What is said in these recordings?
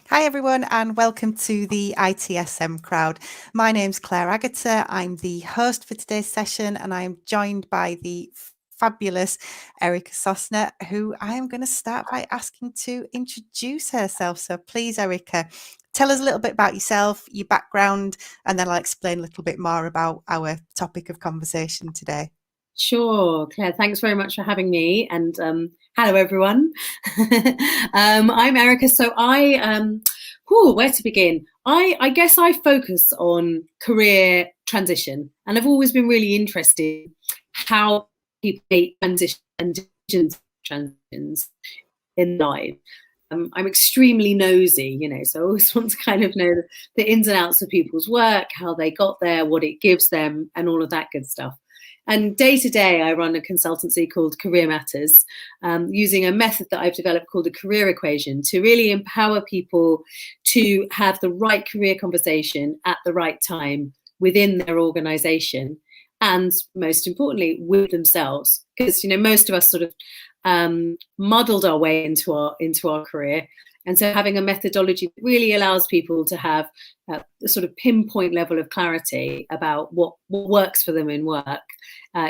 Hi everyone and welcome to the ITSM Crowd. My name's Claire Agutter. I'm the host for today's session and I'm joined by the fabulous Erica Sosna, who I am going to start by asking to introduce herself. So please, Erica, tell us a little bit about yourself, your background, and then I'll explain a little bit more about our topic of conversation today. Sure, Claire, thanks very much for having me. And hello, everyone. I'm Erica. Where to begin? I guess I focus on career transition, and I've always been really interested in how people make transitions in life. I'm extremely nosy, so I always want to kind of know the ins and outs of people's work, how they got there, what it gives them, and all of that good stuff. And day to day, I run a consultancy called Career Matters, using a method that I've developed called the career equation to really empower people to have the right career conversation at the right time within their organization. And most importantly, with themselves, because, most of us sort of muddled our way into our career. And so having a methodology that really allows people to have a sort of pinpoint level of clarity about what works for them in work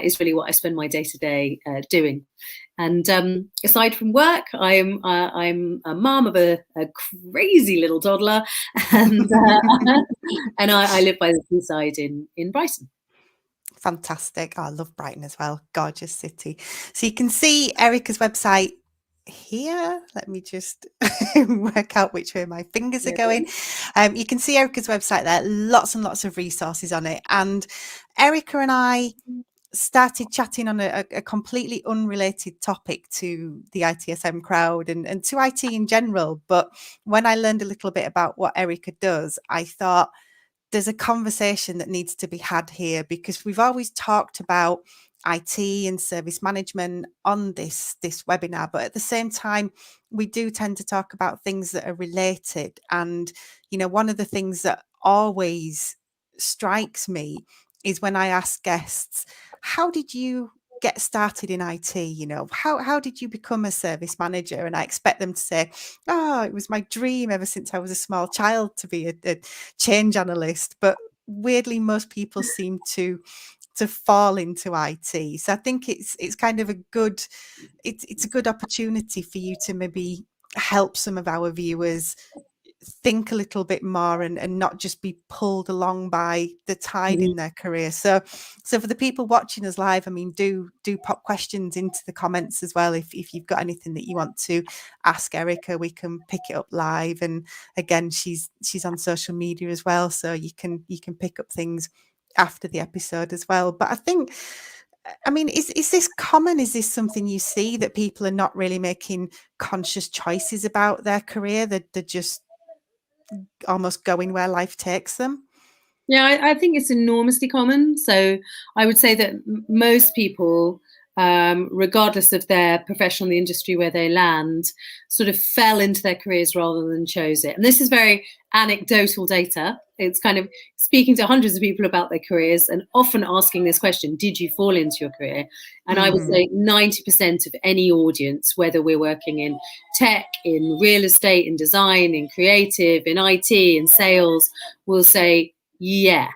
is really what I spend my day-to-day doing. And aside from work, I'm a mum of a crazy little toddler, and and I live by the seaside in Brighton. Fantastic. Oh, I love Brighton as well. Gorgeous city. So you can see Erica's website here. Let me just work out which way my fingers are going. You can see Erica's website there. Lots and lots of resources on it. And Erica and I started chatting on a completely unrelated topic to the ITSM crowd and to IT in general. But when I learned a little bit about what Erica does, I thought, there's a conversation that needs to be had here because we've always talked about IT and service management on this webinar, but at the same time, we do tend to talk about things that are related. And, one of the things that always strikes me is when I ask guests, how did you get started in IT? How did you become a service manager? And I expect them to say, oh, it was my dream ever since I was a small child to be a change analyst. But weirdly, most people seem to fall into IT. So I think it's kind of a good opportunity for you to maybe help some of our viewers think a little bit more and not just be pulled along by the tide in their career. So for the people watching us live, I mean, do pop questions into the comments as well. If you've got anything that you want to ask Erica, we can pick it up live. And again, she's on social media as well, so you can pick up things after the episode as well. But I mean, is this common? Is this something you see, that people are not really making conscious choices about their career? They're just almost going where life takes them? Yeah, I think it's enormously common. So I would say that most people, regardless of their profession, the industry where they land, sort of fell into their careers rather than chose it. And this is very anecdotal data. It's kind of speaking to hundreds of people about their careers and often asking this question, did you fall into your career? And I would say 90% of any audience, whether we're working in tech, in real estate, in design, in creative, in IT, in sales, will say, yeah.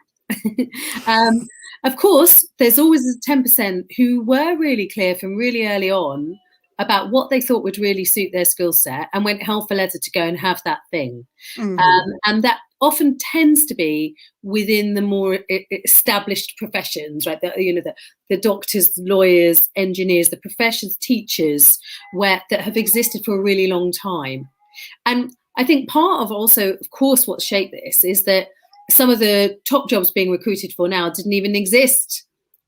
Of course, there's always 10% who were really clear from really early on about what they thought would really suit their skill set and went hell for leather to go and have that thing. And that often tends to be within the more established professions, right? The doctors, lawyers, engineers, the professions, teachers, that have existed for a really long time. And I think part of also, of course, what shaped this is that some of the top jobs being recruited for now didn't even exist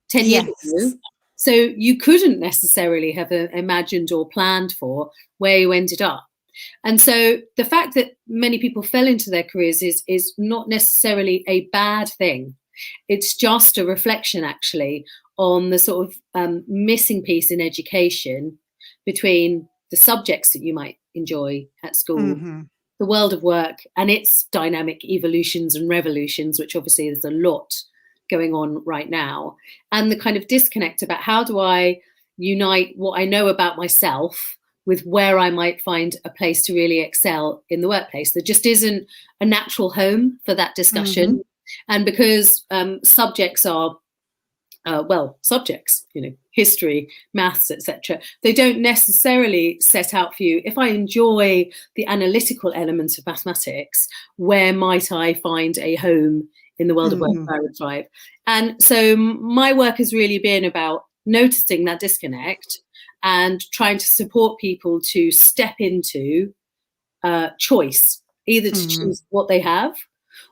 10 years ago. So you couldn't necessarily have imagined or planned for where you ended up. And so the fact that many people fell into their careers is not necessarily a bad thing. It's just a reflection, actually, on the sort of missing piece in education between the subjects that you might enjoy at school, the world of work and its dynamic evolutions and revolutions, which obviously there's a lot going on right now, and the kind of disconnect about how do I unite what I know about myself with where I might find a place to really excel in the workplace. There just isn't a natural home for that discussion. And because subjects are subjects, history, maths, etc. They don't necessarily set out for you, if I enjoy the analytical elements of mathematics, where might I find a home in the world of work where I would thrive? And so my work has really been about noticing that disconnect and trying to support people to step into choice, either to choose what they have,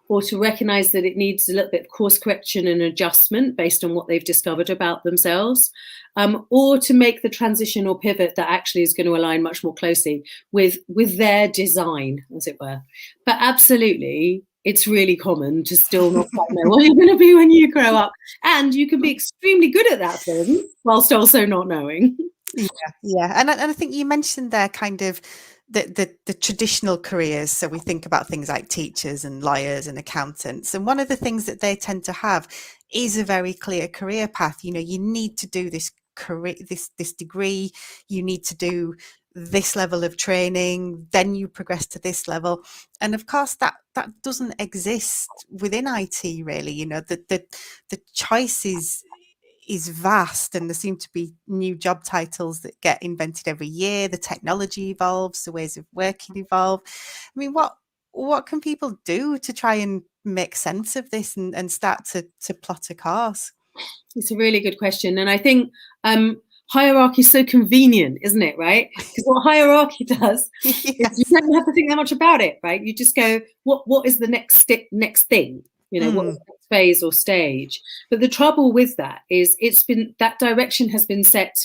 or to recognize that it needs a little bit of course correction and adjustment based on what they've discovered about themselves, or to make the transition or pivot that actually is going to align much more closely with their design, as it were. But absolutely, it's really common to still not quite know what you're going to be when you grow up. And you can be extremely good at that thing whilst also not knowing. Yeah. And I think you mentioned there kind of the traditional careers. So we think about things like teachers and lawyers and accountants. And one of the things that they tend to have is a very clear career path. You need to do this career, this degree, you need to do this level of training, then you progress to this level. And of course that doesn't exist within IT really. The choice is vast, and there seem to be new job titles that get invented every year. The technology evolves, the ways of working evolve. I mean, what can people do to try and make sense of this and start to plot a course? It's a really good question. And I think hierarchy is so convenient, isn't it, right? Because what hierarchy does is you don't have to think that much about it, right? You just go, what is the next thing? What is the next phase or stage? But the trouble with that is that direction has been set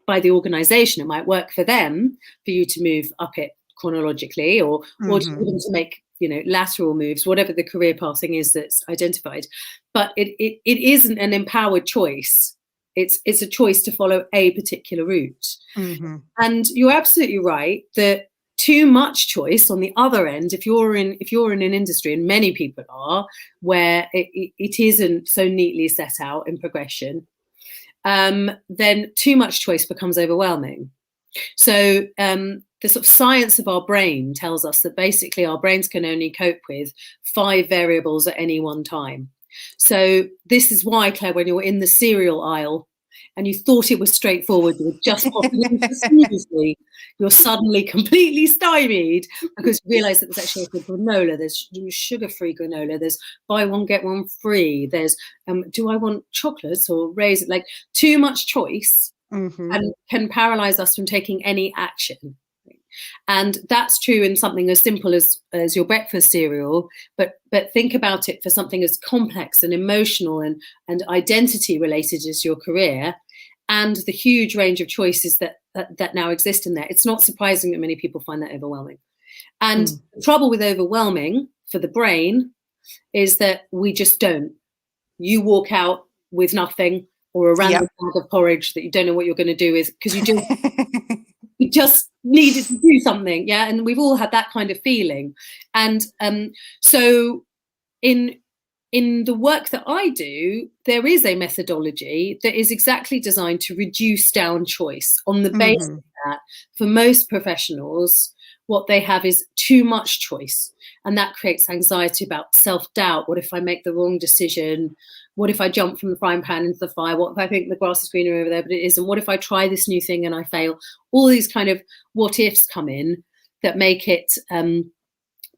by the organization. It might work for them for you to move up it chronologically or to make lateral moves, whatever the career pathing is that's identified. But it isn't an empowered choice. It's a choice to follow a particular route. And you're absolutely right that too much choice on the other end, if you're in an industry, and many people are, where it isn't so neatly set out in progression, then too much choice becomes overwhelming. So the sort of science of our brain tells us that basically our brains can only cope with 5 variables at any one time. So this is why, Claire, when you're in the cereal aisle and you thought it was straightforward, you were just popping into smoothly, you're suddenly completely stymied because you realise that there's actually a granola, there's sugar-free granola, there's buy one, get one free, there's do I want chocolates or raisin? Like, too much choice and can paralyse us from taking any action. And that's true in something as simple as your breakfast cereal, but think about it for something as complex and emotional and identity related as your career and the huge range of choices that now exist in there. It's not surprising that many people find that overwhelming. And the trouble with overwhelming for the brain is that we just don't. You walk out with nothing or a random bag of porridge that you don't know what you're going to do with because you just needed to do something. Yeah. And we've all had that kind of feeling. And so in the work that I do, there is a methodology that is exactly designed to reduce down choice on the basis that for most professionals, what they have is too much choice. And that creates anxiety about self-doubt. What if I make the wrong decision? What if I jump from the frying pan into the fire? What if I think the grass is greener over there, but it isn't? What if I try this new thing and I fail? All these kind of what ifs come in that make it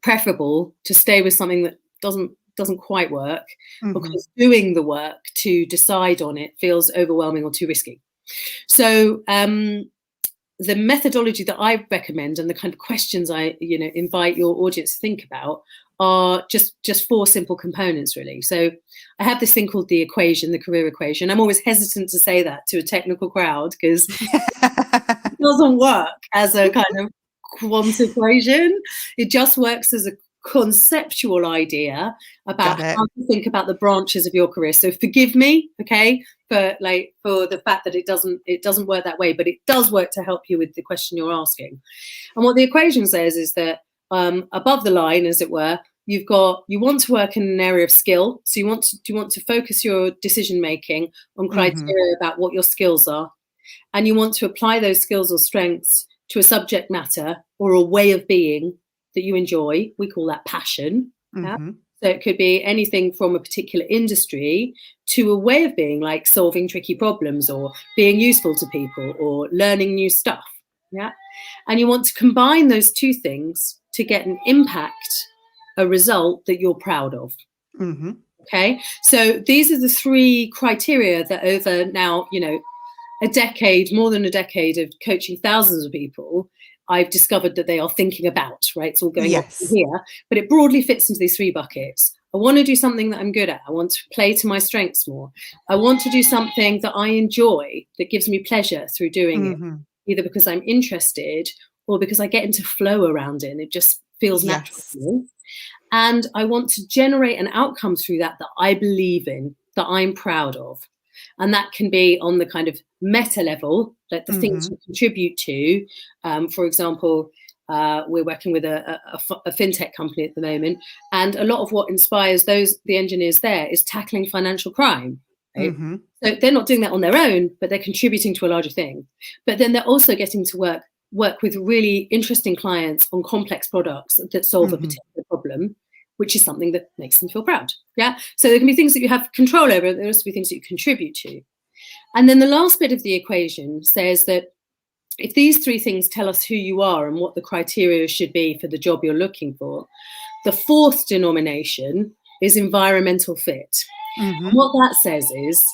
preferable to stay with something that doesn't quite work because doing the work to decide on it feels overwhelming or too risky. So the methodology that I recommend and the kind of questions I invite your audience to think about are just 4 simple components, really. So I have this thing called the equation, the career equation. I'm always hesitant to say that to a technical crowd because it doesn't work as a kind of quant equation. It just works as a conceptual idea about how to think about the branches of your career. So forgive me, okay, for the fact that it doesn't work that way, but it does work to help you with the question you're asking. And what the equation says is that above the line, as it were, you want to work in an area of skill. So you want to focus your decision making on criteria about what your skills are, and you want to apply those skills or strengths to a subject matter or a way of being that you enjoy. We call that passion. Yeah? So it could be anything from a particular industry to a way of being, like solving tricky problems or being useful to people or learning new stuff. Yeah. And you want to combine those two things to get an impact, a result that you're proud of. Okay. So these are the three criteria that over now, a decade, more than a decade of coaching thousands of people, I've discovered that they are thinking about, right? It's all going on here, but it broadly fits into these three buckets. I want to do something that I'm good at. I want to play to my strengths more. I want to do something that I enjoy, that gives me pleasure through doing it, either because I'm interested or because I get into flow around it and it just feels natural to me. And I want to generate an outcome through that I believe in, that I'm proud of. And that can be on the kind of meta level, like the things you contribute to. For example, we're working with a fintech company at the moment, and a lot of what inspires the engineers there is tackling financial crime. Right? So they're not doing that on their own, but they're contributing to a larger thing. But then they're also getting to work with really interesting clients on complex products that solve a particular problem, which is something that makes them feel proud. Yeah. So there can be things that you have control over. There also be things that you contribute to. And then the last bit of the equation says that if these three things tell us who you are and what the criteria should be for the job you're looking for, the fourth denomination is environmental fit. And what that says is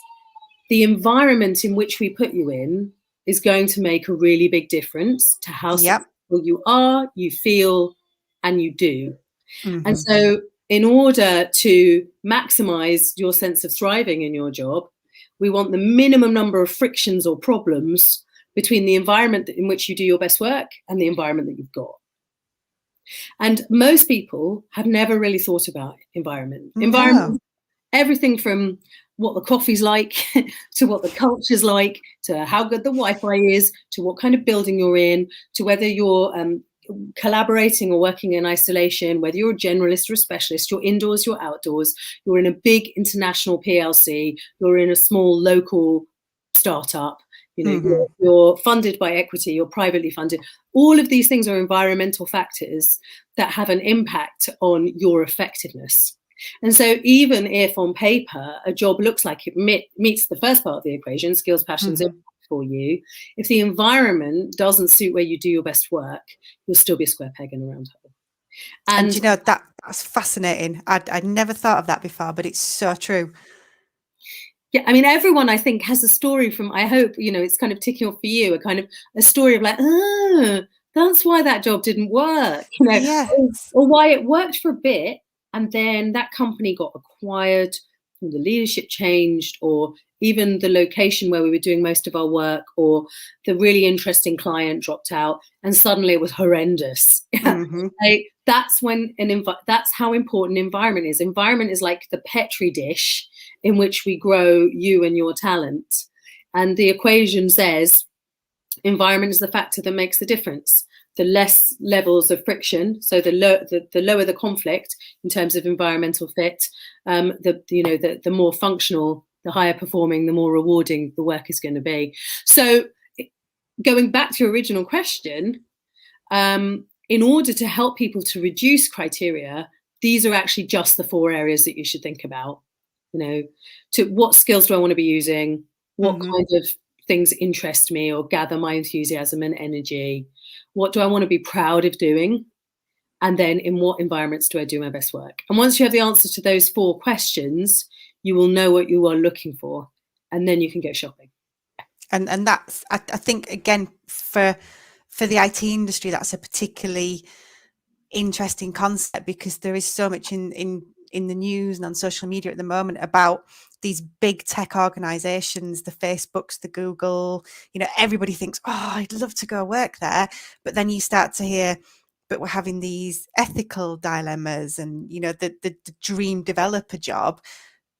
the environment in which we put you in is going to make a really big difference to how successful you are, you feel, and you do. And so in order to maximize your sense of thriving in your job, we want the minimum number of frictions or problems between the environment in which you do your best work and the environment that you've got. And most people have never really thought about environment. Environment, everything from what the coffee's like, to what the culture's like, to how good the Wi-Fi is, to what kind of building you're in, to whether you're collaborating or working in isolation, whether you're a generalist or a specialist, you're indoors, you're outdoors, you're in a big international PLC, you're in a small local startup, you're funded by equity, you're privately funded. All of these things are environmental factors that have an impact on your effectiveness. And so even if on paper a job looks like it meets the first part of the equation, skills, passions, for you, if the environment doesn't suit where you do your best work, you'll still be a square peg in a round hole. And that's fascinating. I'd never thought of that before, but it's so true. Yeah, I mean, everyone I think has a story from, I hope, it's kind of ticking off for you, a story of like, that's why that job didn't work, or why it worked for a bit and then that company got acquired, or the leadership changed, or even the location where we were doing most of our work, or the really interesting client dropped out and suddenly it was horrendous. That's when that's how important environment is. Environment is like the Petri dish in which we grow you and your talent. And the equation says environment is the factor that makes the difference. The less levels of friction, so the lower the conflict in terms of environmental fit, the more functional, the higher performing, the more rewarding the work is going to be. So going back to your original question, in order to help people to reduce criteria, these are actually just the 4 areas that you should think about. To what skills do I want to be using? What kind of things interest me or gather my enthusiasm and energy? What do I want to be proud of doing? And then in what environments do I do my best work? And once you have the answer to those 4 questions, you will know what you are looking for, and then you can go shopping. And that's, I think, again, for the IT industry, that's a particularly interesting concept, because there is so much in the news and on social media at the moment about these big tech organizations, the Facebooks, the Google, everybody thinks, I'd love to go work there. But then you start to hear, but we're having these ethical dilemmas, and, the dream developer job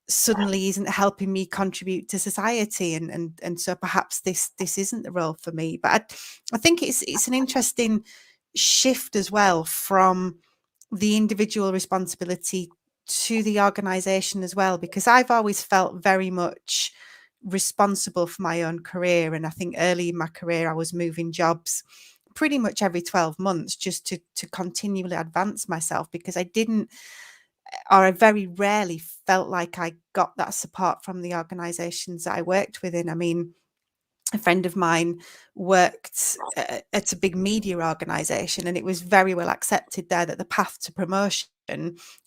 suddenly isn't helping me contribute to society. And so perhaps this isn't the role for me. But I think it's an interesting shift as well from the individual responsibility to the organization as well, because I've always felt very much responsible for my own career. And I think early in my career, I was moving jobs pretty much every 12 months just to continually advance myself, because I very rarely felt like I got that support from the organizations that I worked within. I mean, a friend of mine worked at a big media organization, and it was very well accepted there that the path to promotion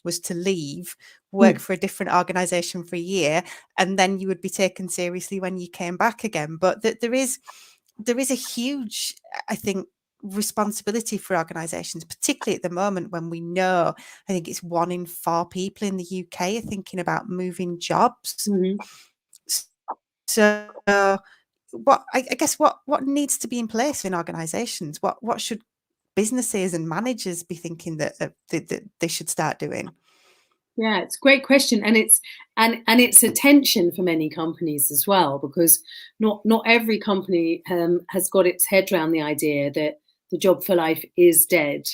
was to leave, work for a different organization for a year, and then you would be taken seriously when you came back again. But there is a huge, I think, responsibility for organizations, particularly at the moment when we know, I think it's 1 in 4 people in the UK are thinking about moving jobs. So I guess what needs to be in place in organizations? What should businesses and managers be thinking that they should start doing? Yeah, it's a great question, and it's a tension for many companies as well, because not every company has got its head around the idea that the job for life is dead.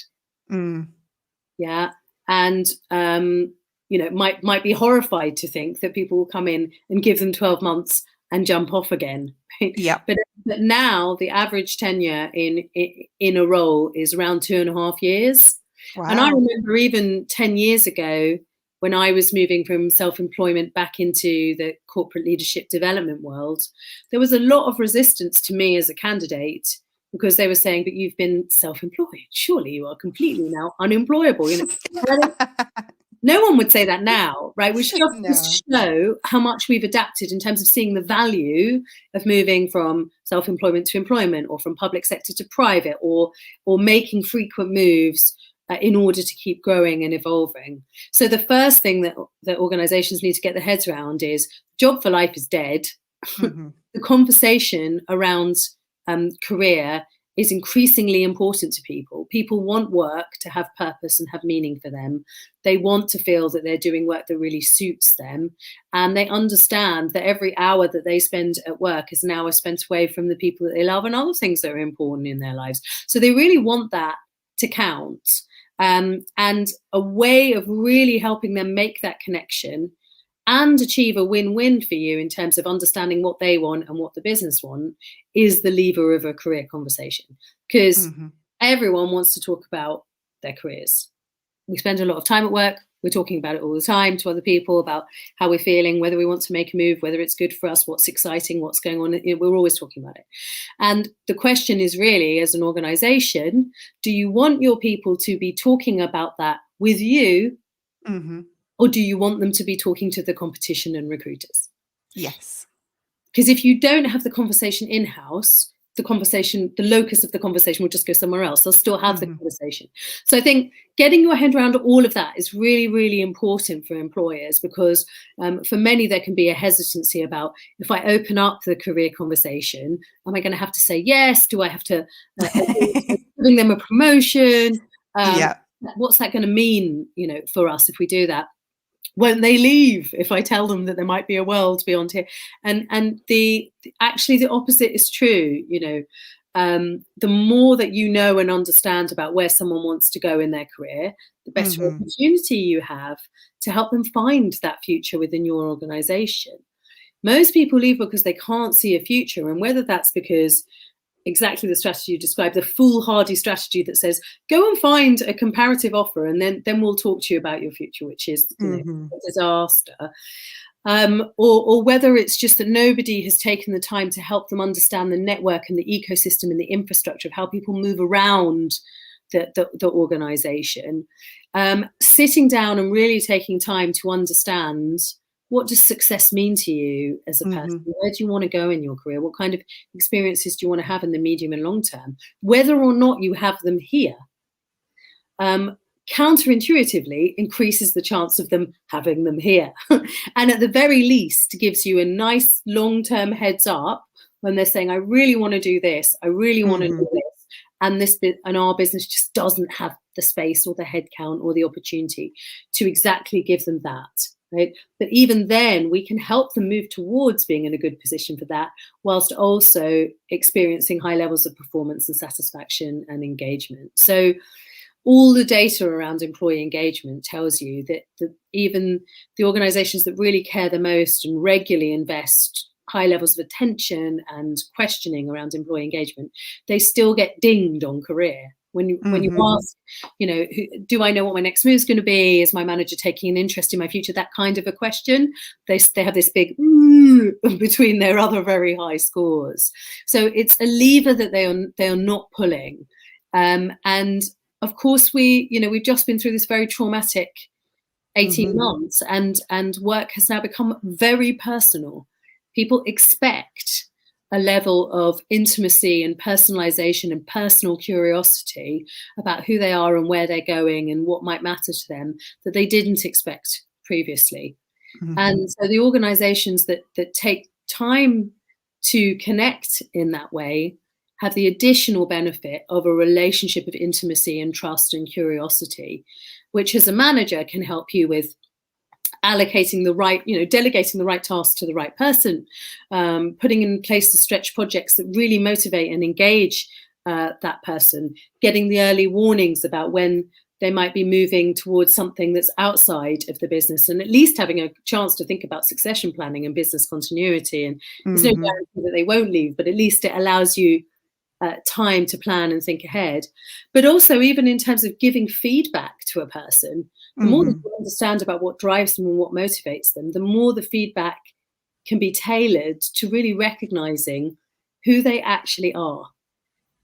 Yeah, and might be horrified to think that people will come in and give them 12 months and jump off again. Yeah, but now the average tenure in a role is around 2.5 years. wow. And I remember even 10 years ago, when I was moving from self-employment back into the corporate leadership development world, there was a lot of resistance to me as a candidate, because they were saying, but you've been self-employed, surely you are completely now unemployable. No one would say that now, right? Which just show how much we've adapted in terms of seeing the value of moving from self-employment to employment, or from public sector to private, or making frequent moves in order to keep growing and evolving. So the first thing that organizations need to get their heads around is job for life is dead. The conversation around career is increasingly important to people. People want work to have purpose and have meaning for them. They want to feel that they're doing work that really suits them. And they understand that every hour that they spend at work is an hour spent away from the people that they love and other things that are important in their lives. So they really want that to count. And a way of really helping them make that connection and achieve a win-win for you in terms of understanding what they want and what the business want is the lever of a career conversation. Because everyone wants to talk about their careers. We spend a lot of time at work. We're talking about it all the time to other people, about how we're feeling, whether we want to make a move, whether it's good for us, what's exciting, what's going on. We're always talking about it. And the question is really, as an organization, do you want your people to be talking about that with you? Or do you want them to be talking to the competition and recruiters? Yes. Because if you don't have the conversation in-house, the locus of the conversation will just go somewhere else. They'll still have the conversation. So I think getting your head around all of that is really, really important for employers, because for many, there can be a hesitancy about, if I open up the career conversation, am I going to have to say yes? Do I have to giving them a promotion? What's that going to mean, for us if we do that? Won't they leave if I tell them that there might be a world beyond here? And actually the opposite is true. The more that you know and understand about where someone wants to go in their career, the better opportunity you have to help them find that future within your organization. Most people leave because they can't see a future, and whether that's because exactly the strategy you described, the foolhardy strategy that says, go and find a comparative offer and then we'll talk to you about your future, which is a disaster. Or whether it's just that nobody has taken the time to help them understand the network and the ecosystem and the infrastructure of how people move around the organization. Sitting down and really taking time to understand, what does success mean to you as a person? Where do you want to go in your career? What kind of experiences do you want to have in the medium and long term? Whether or not you have them here, counterintuitively increases the chance of them having them here. And at the very least, gives you a nice long-term heads up when they're saying, I really want to do this. I really want to do this. And our business just doesn't have the space or the headcount or the opportunity to exactly give them that. Right? But even then, we can help them move towards being in a good position for that, whilst also experiencing high levels of performance and satisfaction and engagement. So all the data around employee engagement tells you that even the organizations that really care the most and regularly invest high levels of attention and questioning around employee engagement, they still get dinged on career. When you ask, do I know what my next move is going to be? Is my manager taking an interest in my future? That kind of a question. They have this big between their other very high scores. So it's a lever that they are not pulling. And of course, we've just been through this very traumatic 18 months, and work has now become very personal. People expect a level of intimacy and personalization and personal curiosity about who they are and where they're going and what might matter to them that they didn't expect previously. And so the organizations that take time to connect in that way have the additional benefit of a relationship of intimacy and trust and curiosity, which as a manager can help you with allocating the right, delegating the right task to the right person, putting in place the stretch projects that really motivate and engage that person, getting the early warnings about when they might be moving towards something that's outside of the business, and at least having a chance to think about succession planning and business continuity. And there's no guarantee that they won't leave, but at least it allows you time to plan and think ahead. But also, even in terms of giving feedback to a person, the more that you understand about what drives them and what motivates them, the more the feedback can be tailored to really recognizing who they actually are.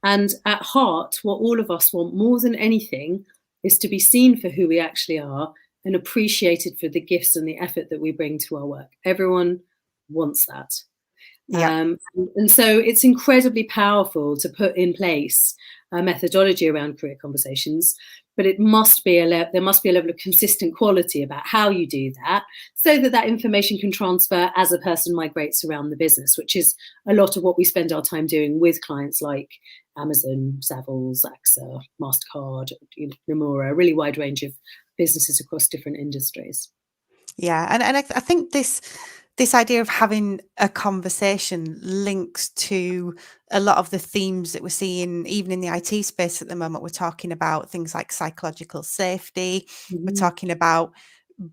And at heart, what all of us want more than anything is to be seen for who we actually are and appreciated for the gifts and the effort that we bring to our work. Everyone wants that. Yeah. And so it's incredibly powerful to put in place a methodology around career conversations, but it must be there must be a level of consistent quality about how you do that, so that that information can transfer as a person migrates around the business, which is a lot of what we spend our time doing with clients like Amazon, Savills, AXA, MasterCard, Nomura, a really wide range of businesses across different industries. Yeah, and I think this idea of having a conversation links to a lot of the themes that we're seeing even in the IT space at the moment. We're talking about things like psychological safety. We're talking about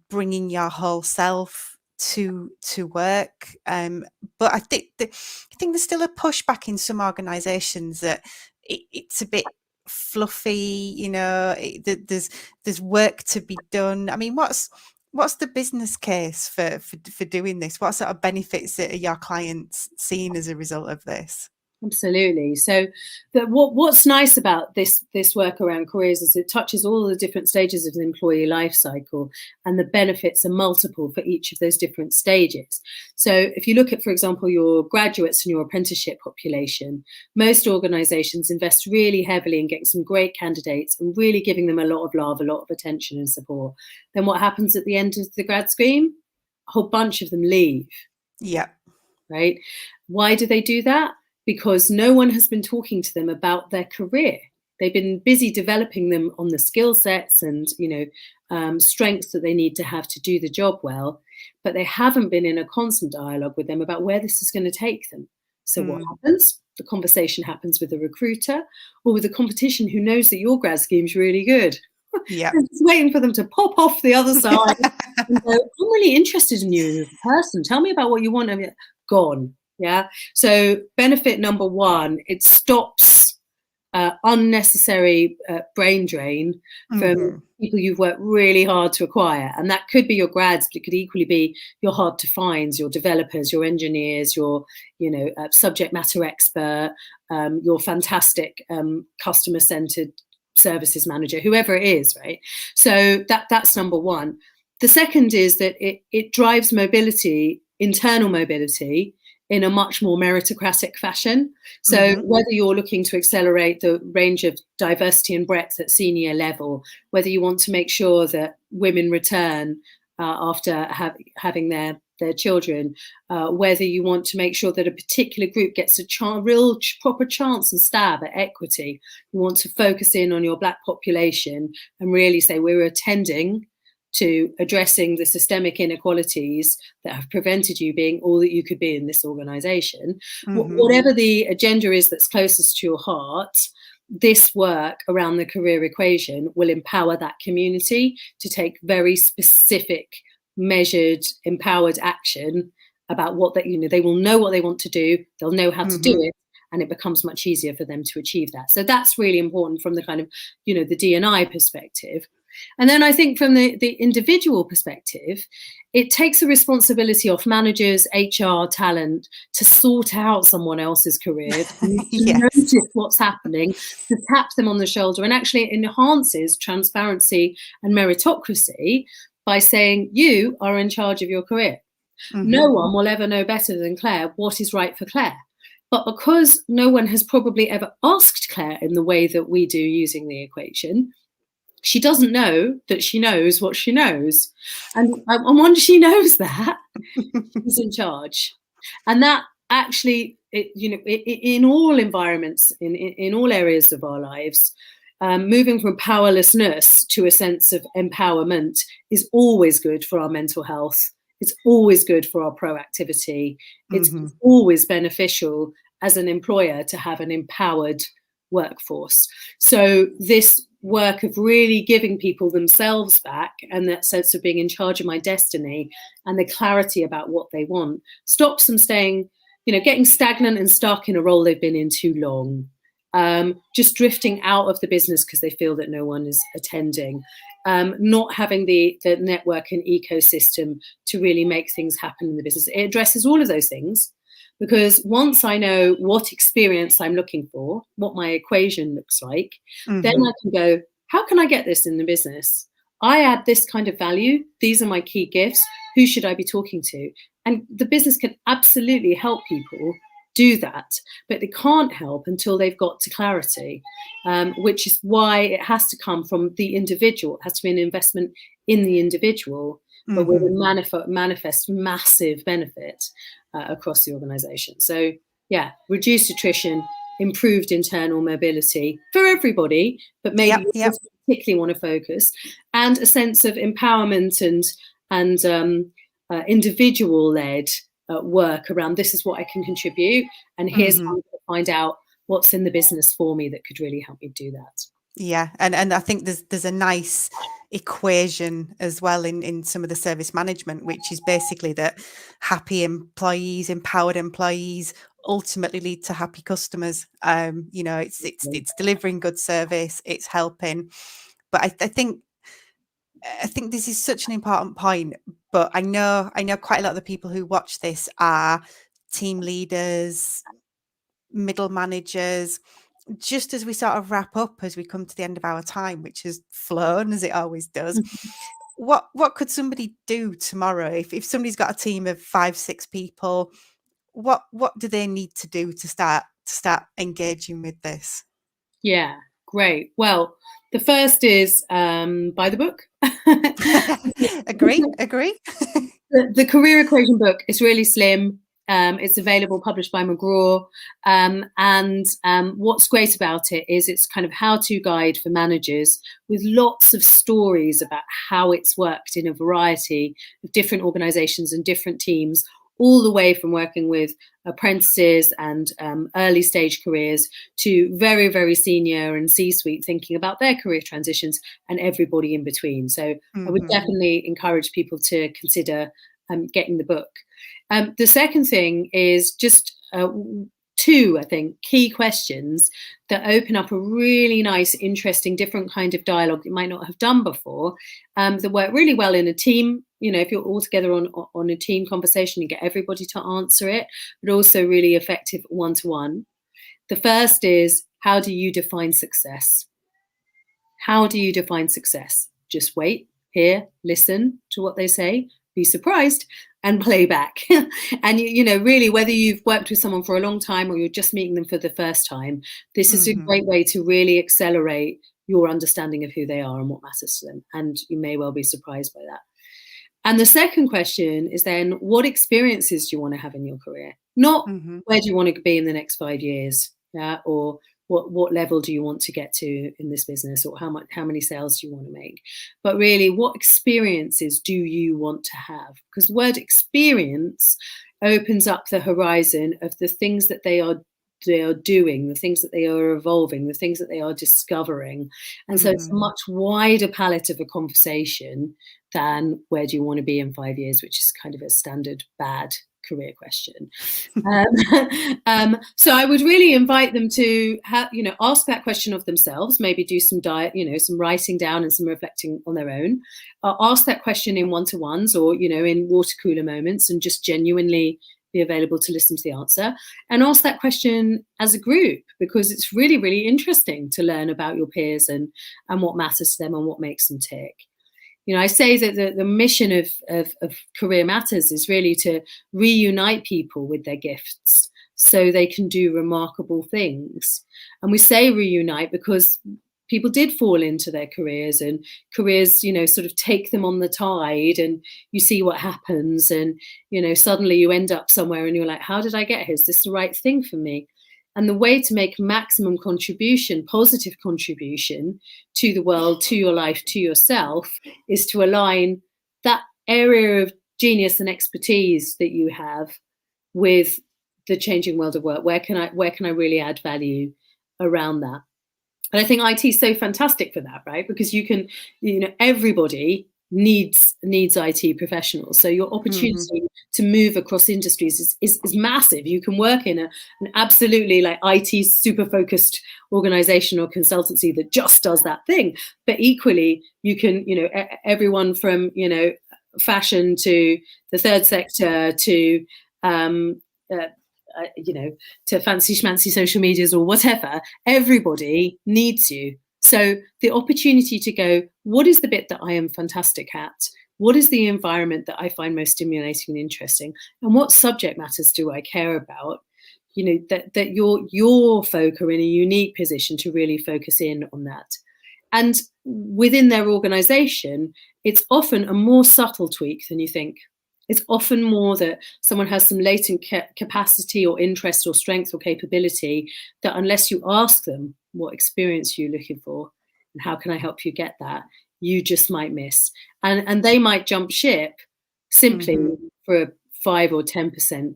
bringing your whole self to work. But I think there's still a pushback in some organizations that it's a bit fluffy, there's work to be done. I mean, what's the business case for doing this? What sort of benefits are your clients seeing as a result of this? Absolutely. So what's nice about this work around careers is it touches all the different stages of the employee life cycle, and the benefits are multiple for each of those different stages. So if you look at, for example, your graduates and your apprenticeship population, most organizations invest really heavily in getting some great candidates and really giving them a lot of love, a lot of attention and support. Then what happens at the end of the grad scheme? A whole bunch of them leave. Yeah. Right. Why do they do that? Because no one has been talking to them about their career. They've been busy developing them on the skill sets and, strengths that they need to have to do the job well, but they haven't been in a constant dialogue with them about where this is going to take them. So what happens? The conversation happens with a recruiter or with a competition who knows that your grad scheme is really good. Yeah. Just waiting for them to pop off the other side and go, I'm really interested in you as a person. Tell me about what you want. I mean, gone. Yeah. So benefit number one, it stops unnecessary brain drain from people you've worked really hard to acquire. And that could be your grads, but it could equally be your hard to finds, your developers, your engineers, your, subject matter expert, your fantastic customer centered services manager, whoever it is, right? So that's number one. The second is that it drives mobility, internal mobility, in a much more meritocratic fashion. So whether you're looking to accelerate the range of diversity and breadth at senior level, whether you want to make sure that women return after having their children, whether you want to make sure that a particular group gets a real proper chance and stab at equity, you want to focus in on your Black population and really say we're attending to addressing the systemic inequalities that have prevented you being all that you could be in this organization. Whatever the agenda is that's closest to your heart, this work around the career equation will empower that community to take very specific, measured, empowered action about what they will know what they want to do, they'll know how to do it, and it becomes much easier for them to achieve that. So that's really important from the kind of, the D&I perspective. And then I think from the individual perspective, it takes a responsibility off managers, HR, talent to sort out someone else's career, to notice what's happening, to tap them on the shoulder, and actually enhances transparency and meritocracy by saying, you are in charge of your career. No one will ever know better than Claire what is right for Claire. But because no one has probably ever asked Claire in the way that we do using the equation, she doesn't know that she knows what she knows. And once she knows that, she's in charge. And that actually, in all environments, in all areas of our lives, moving from powerlessness to a sense of empowerment is always good for our mental health. It's always good for our proactivity. It's always beneficial as an employer to have an empowered workforce. So this work of really giving people themselves back and that sense of being in charge of my destiny and the clarity about what they want stops them staying, getting stagnant and stuck in a role they've been in too long, just drifting out of the business because they feel that no one is attending. Not having the network and ecosystem to really make things happen in the business. It addresses all of those things, because once I know what experience I'm looking for, what my equation looks like, then I can go, how can I get this in the business? I add this kind of value. These are my key gifts. Who should I be talking to? And the business can absolutely help people do that, but they can't help until they've got to clarity, which is why it has to come from the individual. It has to be an investment in the individual, but with a manifest massive benefit across the organization. So yeah, reduced attrition, improved internal mobility for everybody, but maybe you particularly want to focus, and a sense of empowerment and individual-led work around, this is what I can contribute, and here's how I'm going to find out what's in the business for me that could really help me do that. Yeah, and I think there's a nice equation as well in some of the service management, which is basically that happy employees, empowered employees ultimately lead to happy customers. It's delivering good service, it's helping. But I think this is such an important point. But I know quite a lot of the people who watch this are team leaders, middle managers. Just as we sort of wrap up, as we come to the end of our time, which has flown as it always does, what could somebody do tomorrow if somebody's got a team of 5-6 people? What do they need to do to start engaging with this? Yeah, great. Well, the first is buy the book. Agree. The Career Equation book is really slim. It's available, published by McGraw. And what's great about it is it's kind of how-to guide for managers with lots of stories about how it's worked in a variety of different organizations and different teams, all the way from working with apprentices and early stage careers to very, very senior and C-suite thinking about their career transitions, and everybody in between. So I would definitely encourage people to consider getting the book. The second thing is just 2, I think, key questions that open up a really nice, interesting, different kind of dialogue you might not have done before, that work really well in a team. If you're all together on a team conversation, you get everybody to answer it, but also really effective one-to-one. The first is, how do you define success? How do you define success? Just wait, hear, listen to what they say, be surprised, and play back. And really, whether you've worked with someone for a long time or you're just meeting them for the first time, this is a great way to really accelerate your understanding of who they are and what matters to them. And you may well be surprised by that. And the second question is then, what experiences do you want to have in your career? Not where do you want to be in the next 5 years, or what level do you want to get to in this business, or how many sales do you want to make? But really, what experiences do you want to have? Because the word experience opens up the horizon of the things that they are doing, the things that they are evolving, the things that they are discovering. And so it's a much wider palette of a conversation than where do you want to be in 5 years, which is kind of a standard bad career question. So I would really invite them to ask that question of themselves, maybe do some some writing down and some reflecting on their own. Ask that question in one-to-ones or, in water cooler moments, and just genuinely be available to listen to the answer, and ask that question as a group, because it's really, really interesting to learn about your peers and what matters to them and what makes them tick. I say that the mission of Career Matters is really to reunite people with their gifts so they can do remarkable things. And we say reunite because people did fall into their careers, and careers, sort of take them on the tide, and you see what happens. And, suddenly you end up somewhere and you're like, how did I get here? Is this the right thing for me? And the way to make maximum contribution, positive contribution to the world, to your life, to yourself, is to align that area of genius and expertise that you have with the changing world of work. Where can I really add value around that? And I think IT is so fantastic for that, right? Because you can, everybody needs IT professionals. So your opportunity to move across industries is massive. You can work in an absolutely like IT super focused organization or consultancy that just does that thing. But equally, you can, everyone from, fashion to the third sector to, to fancy schmancy social medias or whatever, everybody needs you. So the opportunity to go, what is the bit that I am fantastic at? What is the environment that I find most stimulating and interesting? And what subject matters do I care about? That your folk are in a unique position to really focus in on that. And within their organization, it's often a more subtle tweak than you think. It's often more that someone has some latent capacity or interest or strength or capability that, unless you ask them what experience you're looking for and how can I help you get that, you just might miss. And they might jump ship simply for a 5 or 10%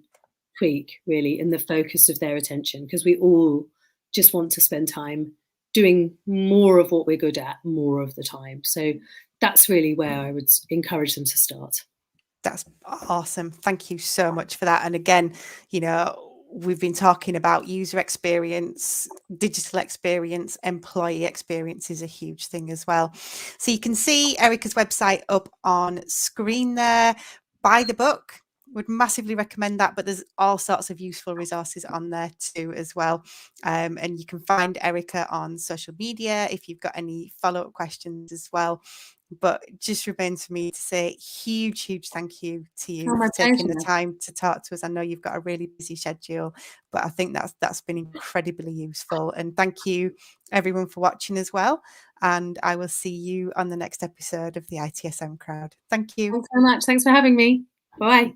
tweak, really, in the focus of their attention, because we all just want to spend time doing more of what we're good at more of the time. So that's really where I would encourage them to start. That's awesome. Thank you so much for that. And again, we've been talking about user experience, digital experience, employee experience is a huge thing as well. So you can see Erica's website up on screen there. Buy the book. Would massively recommend that, but there's all sorts of useful resources on there too as well. And you can find Erica on social media if you've got any follow-up questions as well. But it just remains for me to say huge thank you to you for taking the time to talk to us. I know you've got a really busy schedule, but I think that's been incredibly useful. And thank you everyone for watching as well. And I will see you on the next episode of the ITSM Crowd. Thank you. Thanks so much. Thanks for having me. Bye.